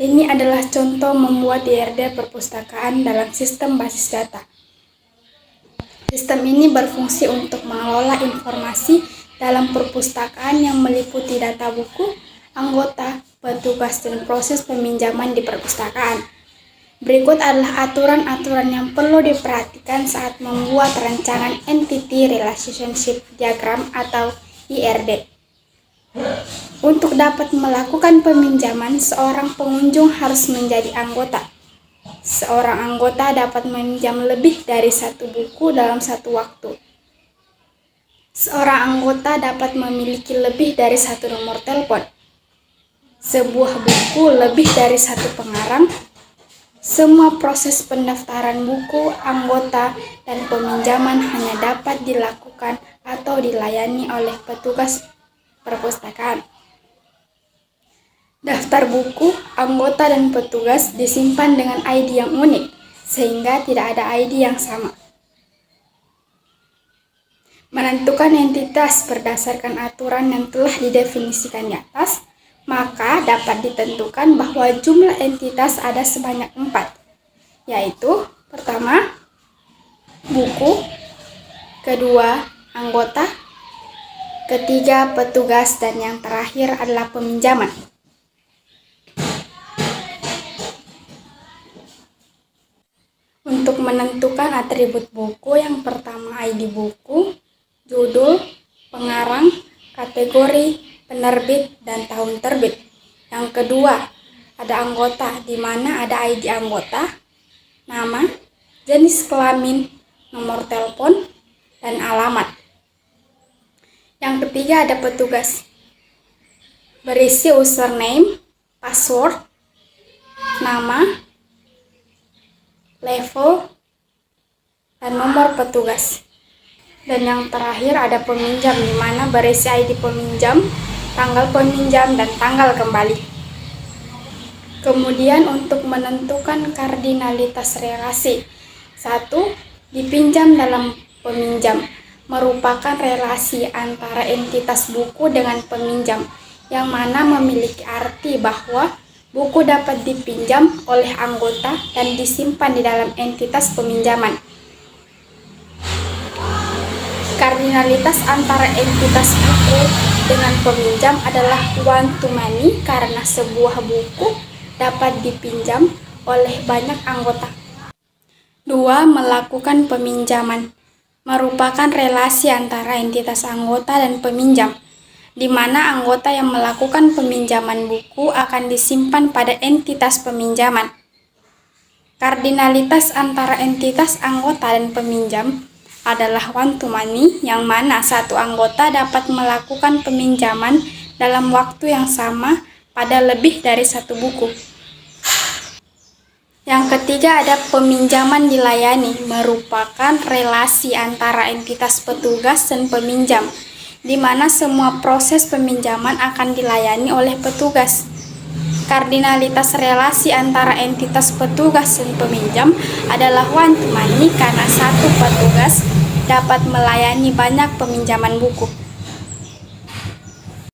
Ini adalah contoh membuat IRD perpustakaan dalam sistem basis data. Sistem ini berfungsi untuk mengelola informasi dalam perpustakaan yang meliputi data buku, anggota, petugas, dan proses peminjaman di perpustakaan. Berikut adalah aturan-aturan yang perlu diperhatikan saat membuat rancangan Entity Relationship Diagram atau IRD. Untuk dapat melakukan peminjaman, seorang pengunjung harus menjadi anggota. Seorang anggota dapat meminjam lebih dari satu buku dalam satu waktu. Seorang anggota dapat memiliki lebih dari satu nomor telepon. Sebuah buku lebih dari satu pengarang. Semua proses pendaftaran buku, anggota, dan peminjaman hanya dapat dilakukan atau dilayani oleh petugas perpustakaan. Daftar buku, anggota, dan petugas disimpan dengan ID yang unik, sehingga tidak ada ID yang sama. Menentukan entitas berdasarkan aturan yang telah didefinisikan di atas, maka dapat ditentukan bahwa jumlah entitas ada sebanyak 4, yaitu pertama, buku, kedua, anggota, ketiga, petugas, dan yang terakhir adalah peminjaman. Untuk menentukan atribut buku, yang pertama ID buku, judul, pengarang, kategori, penerbit, dan tahun terbit. Yang kedua, ada anggota, di mana ada ID anggota, nama, jenis kelamin, nomor telepon, dan alamat. Yang ketiga ada petugas, berisi username, password, nama, level, dan nomor petugas. Dan yang terakhir ada peminjam, di mana berisi ID peminjam, tanggal peminjam, dan tanggal kembali. Kemudian untuk menentukan kardinalitas relasi. 1. Dipinjam dalam peminjam merupakan relasi antara entitas buku dengan peminjam, yang mana memiliki arti bahwa buku dapat dipinjam oleh anggota dan disimpan di dalam entitas peminjaman. Kardinalitas antara entitas buku dengan peminjam adalah one to many karena sebuah buku dapat dipinjam oleh banyak anggota. 2. Melakukan peminjaman merupakan relasi antara entitas anggota dan peminjam, di mana anggota yang melakukan peminjaman buku akan disimpan pada entitas peminjaman. Kardinalitas antara entitas anggota dan peminjam adalah one to many, yang mana satu anggota dapat melakukan peminjaman dalam waktu yang sama pada lebih dari satu buku. Yang ketiga ada peminjaman dilayani, merupakan relasi antara entitas petugas dan peminjam, di mana semua proses peminjaman akan dilayani oleh petugas. Kardinalitas relasi antara entitas petugas dan peminjam adalah one to many karena satu petugas dapat melayani banyak peminjaman buku.